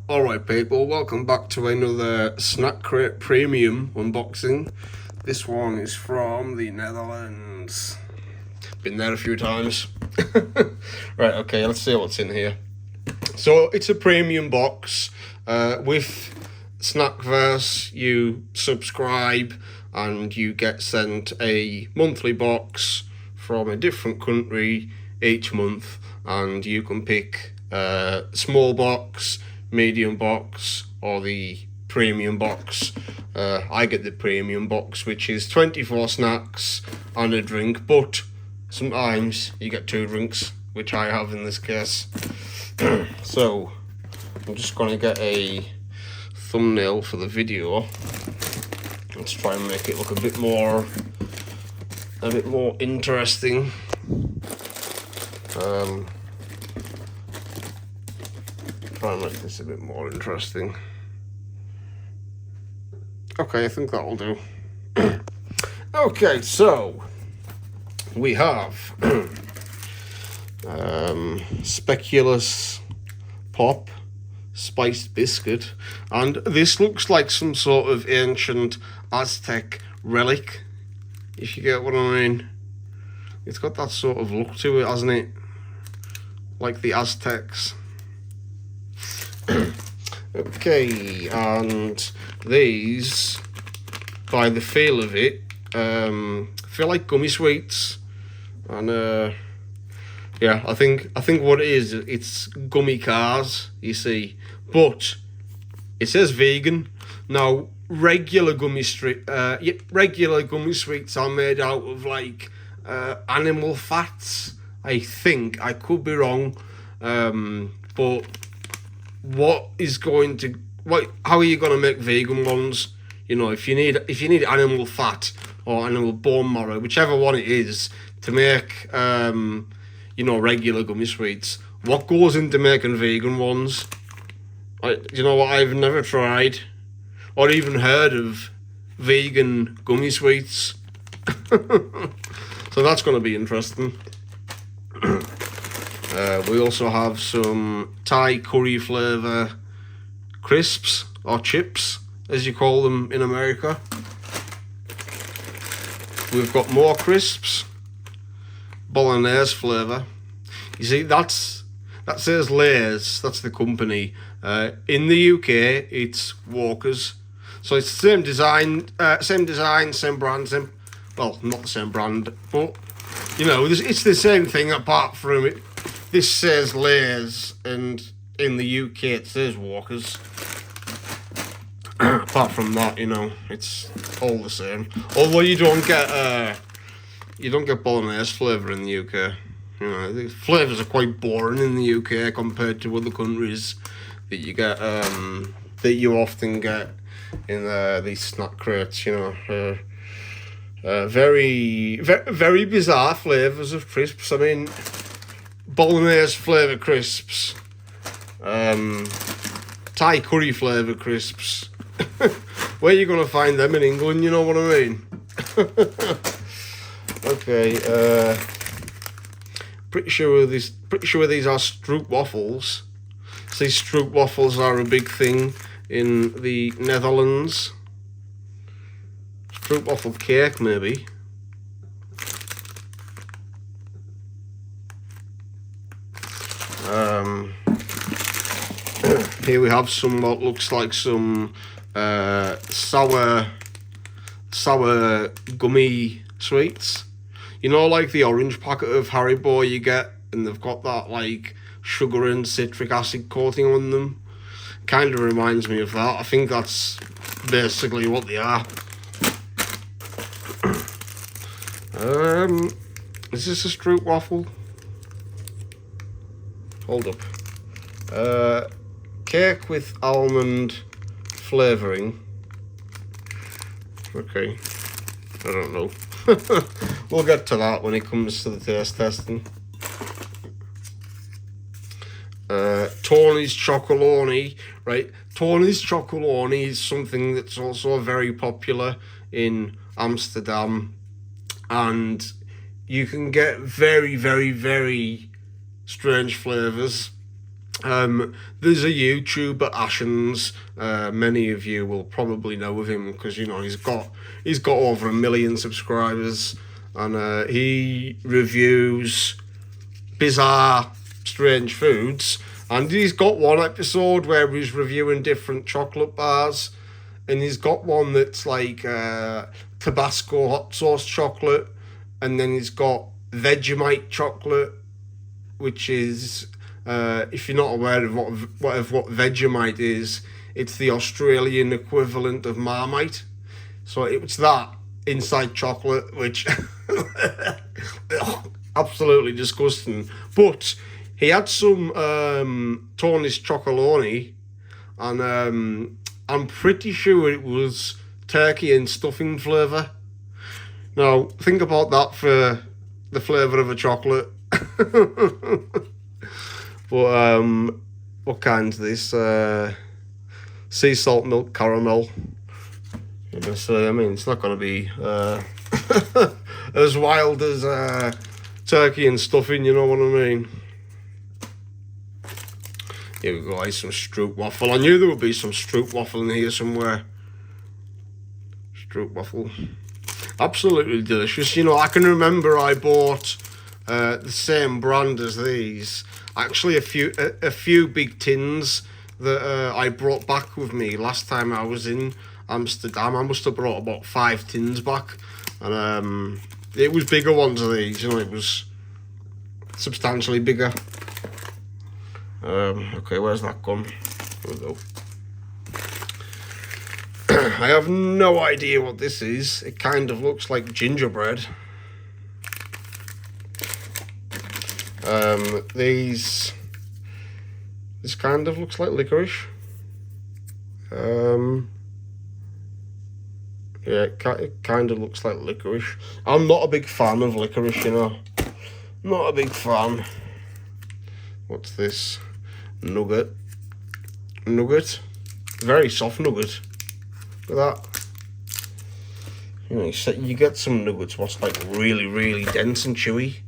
Alright people, welcome back to another Snack Crate Premium unboxing. This one is from the Netherlands. Been there a few times. Right, okay, let's see what's in here. So it's a premium box. With Snackverse you subscribe and you get sent a monthly box from a different country each month, and you can pick small box, medium box, or the premium box. I get the premium box, which is 24 snacks and a drink, but sometimes you get 2 drinks, which I have in this case. So I'm just gonna get a thumbnail for the video. Let's try and make it look a bit more interesting. Try and make this a bit more interesting. Okay, I think that'll do. Okay, so we have Speculaas Pop spiced biscuit, and this looks like some sort of ancient Aztec relic, if you get what I mean. It's got that sort of look to it, hasn't it? Like the Aztecs. Okay, and these, by the feel of it, feel like gummy sweets, and yeah, I think what it is, it's gummy cars, you see, but it says vegan. Now, regular gummy sweets are made out of like animal fats. I think, I could be wrong, but how are you going to make vegan ones? You know, if you need animal fat or animal bone marrow, whichever one it is, to make you know, regular gummy sweets, what goes into making vegan ones? You know what, I've never tried or even heard of vegan gummy sweets. So that's going to be interesting. We also have some Thai curry flavour crisps, or chips as you call them in America. We've got more crisps, bolognese flavour. You see, that says Lay's, that's the company. In the UK it's Walker's, so it's the same design, same brand, well, not the same brand, but you know, it's the same thing, apart from it. This says Lay's, and in the UK it says Walker's. Apart from that, you know, it's all the same. Although you don't get bolognese flavour in the UK. You know, the flavours are quite boring in the UK compared to other countries that you get, that you often get in these snack crates. You know, very bizarre flavours of crisps. I mean, bolognese flavour crisps, Thai curry flavour crisps. Where are you gonna find them in England? You know what I mean? Okay, pretty sure these are stroop waffles. See, stroop waffles are a big thing in the Netherlands. Stroop waffle cake, maybe. Here we have some what looks like some sour gummy sweets. You know, like the orange packet of Haribo you get, and they've got that like sugar and citric acid coating on them. Kind of reminds me of that. I think that's basically what they are. Is this a stroop waffle? Hold up. Cake with almond flavouring. Okay, I don't know. We'll get to that when it comes to the taste testing. Tony's chocolonely, right? Tony's chocolonely is something that's also very popular in Amsterdam, and you can get very strange flavours. There's a YouTuber, Ashens. Many of you will probably know of him because he's got over 1 million subscribers, and he reviews bizarre, strange foods. And he's got one episode where he's reviewing different chocolate bars, and he's got one that's like Tabasco hot sauce chocolate, and then he's got Vegemite chocolate, which is, if you're not aware of what Vegemite is, it's the Australian equivalent of Marmite. So it's that inside chocolate, which absolutely disgusting. But he had some Tony's chocolonely, and I'm pretty sure it was turkey and stuffing flavour. Now, think about that for the flavour of a chocolate. But what kind's this? Sea salt milk caramel. So, I mean, it's not going to be as wild as turkey and stuffing, you know what I mean? Here we go, like some stroop waffle. I knew there would be some stroop waffle in here somewhere. Stroop waffle. Absolutely delicious. You know, I can remember I bought the same brand as these. Actually, a few big tins that I brought back with me last time I was in Amsterdam. I must have brought about 5 tins back, and it was bigger ones of these. You know, it was substantially bigger. Okay, where's that gone? There we go. I have no idea what this is. It kind of looks like gingerbread. This kind of looks like licorice. Yeah, it kind of looks like licorice. I'm not a big fan of licorice, you know. Not a big fan. What's this? Nugget. Very soft nugget. Look at that. You know, you get some nuggets what's like really, really dense and chewy.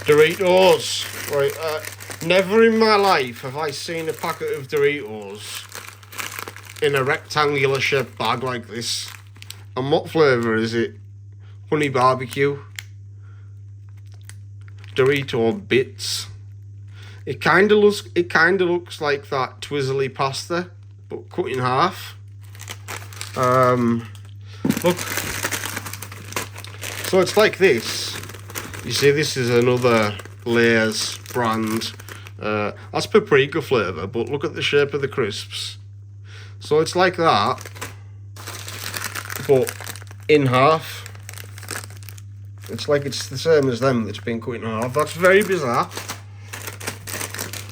Doritos. Right, never in my life have I seen a packet of Doritos in a rectangular shaped bag like this. And what flavour is it? Honey barbecue. Dorito bits. It kind of looks like that Twizzly pasta, but cut in half. Look. So it's like this. You see, this is another Lay's brand. That's paprika flavour, but look at the shape of the crisps. So it's like that, but in half. It's like it's the same as them that's been cut in half. That's very bizarre.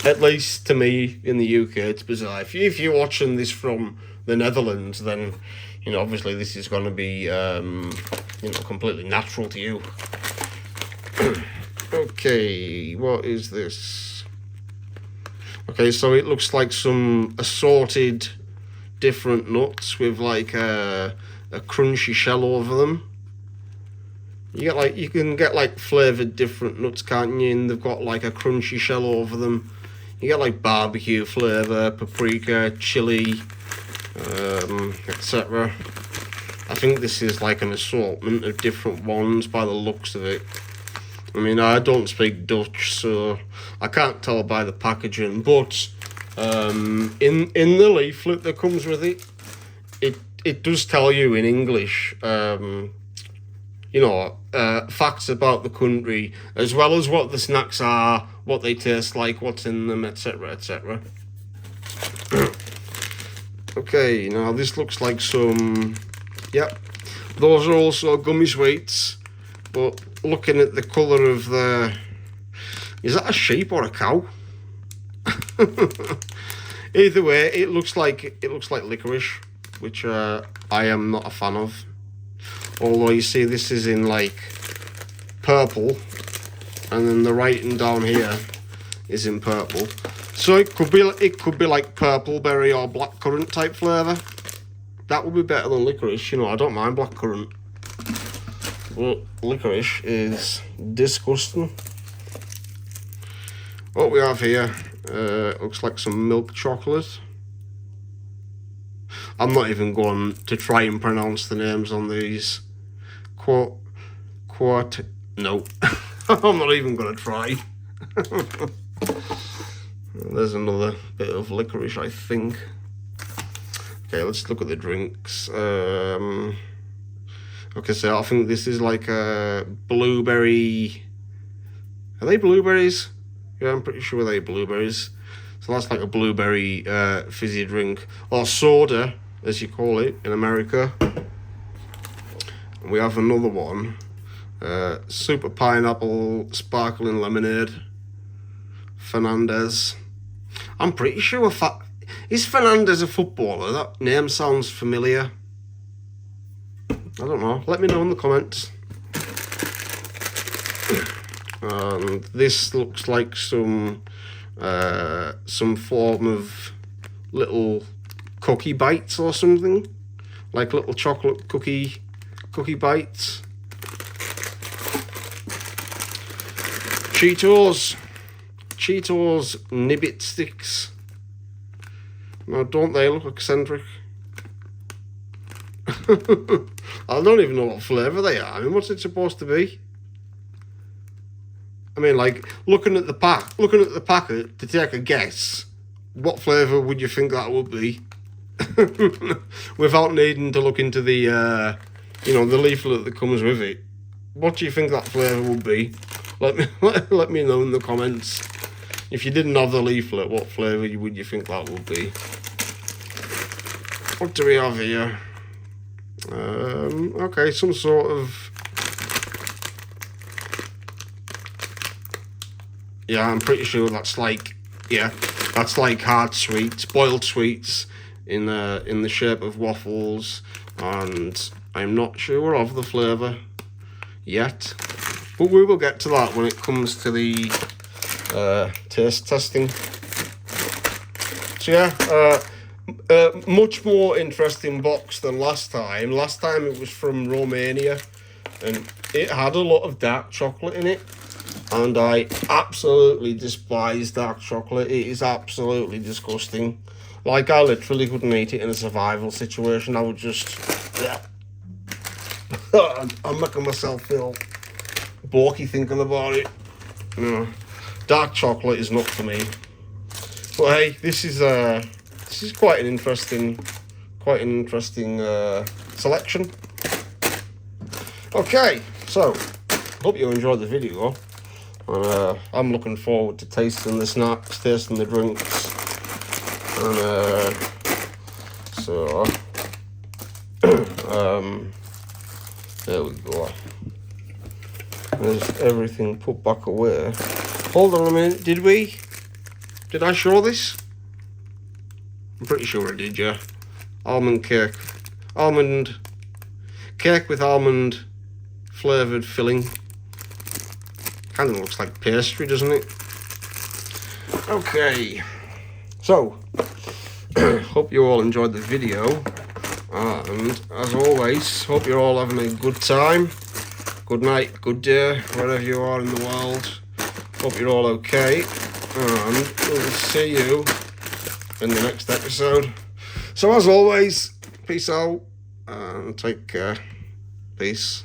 At least to me in the UK, it's bizarre. If you're watching this from the Netherlands, then, you know, obviously this is going to be, you know, completely natural to you. Okay, what is this? Okay, so it looks like some assorted different nuts with like a crunchy shell over them. You can get like flavoured different nuts, can't you? And they've got like a crunchy shell over them. You get like barbecue flavour, paprika, chili, etc. I think this is like an assortment of different ones by the looks of it. I mean, I don't speak Dutch, so I can't tell by the packaging, but in the leaflet that comes with it, it does tell you in English, you know, facts about the country, as well as what the snacks are, what they taste like, what's in them, etc., etc. Okay, now this looks like some, yep, those are also gummy sweets, but looking at the colour of the, is that a sheep or a cow? Either way, it looks like licorice, which I am not a fan of. Although you see this is in like purple, and then the writing down here is in purple. So it could be like purple berry or blackcurrant type flavour. That would be better than licorice. You know, I don't mind blackcurrant, but licorice is disgusting. What we have here looks like some milk chocolate. I'm not even going to try and pronounce the names on these. No. I'm not even going to try. There's another bit of licorice, I think. Okay, let's look at the drinks. Okay, so I think this is like a blueberry. Are they blueberries? Yeah, I'm pretty sure they're blueberries. So that's like a blueberry fizzy drink, or soda, as you call it in America. And we have another one, super pineapple sparkling lemonade. Fernandes. I'm pretty sure is Fernandes a footballer? That name sounds familiar. I don't know. Let me know in the comments. And this looks like some form of little cookie bites or something, like little chocolate cookie bites. Cheetos Nibbit sticks. Now, don't they look eccentric? I don't even know what flavour they are. I mean, what's it supposed to be? I mean, like, looking at the packet to take a guess, what flavour would you think that would be? Without needing to look into the, the leaflet that comes with it. What do you think that flavour would be? Let me know in the comments. If you didn't have the leaflet, what flavour would you think that would be? What do we have here? Okay, some sort of... Yeah, I'm pretty sure that's like hard sweets, boiled sweets in the shape of waffles, and I'm not sure of the flavour yet, but we will get to that when it comes to the taste testing. So yeah, much more interesting box than last time. Last time it was from Romania, and it had a lot of dark chocolate in it. And I absolutely despise dark chocolate. It is absolutely disgusting. Like, I literally couldn't eat it in a survival situation. I would just... Yeah. I'm making myself feel balky thinking about it. No. Dark chocolate is not for me. But hey, this is quite an interesting selection. Okay, so hope you enjoyed the video. And I'm looking forward to tasting the snacks, tasting the drinks, and so there we go. There's everything put back away. Hold on a minute, did I show this? I'm pretty sure I did, yeah. Almond cake with almond flavoured filling. Kind of looks like pastry, doesn't it? Okay, so hope you all enjoyed the video, and as always, hope you're all having a good time, good night, good day, wherever you are in the world. Hope you're all okay, and we'll see you in the next episode. So as always, peace out and take care. Peace.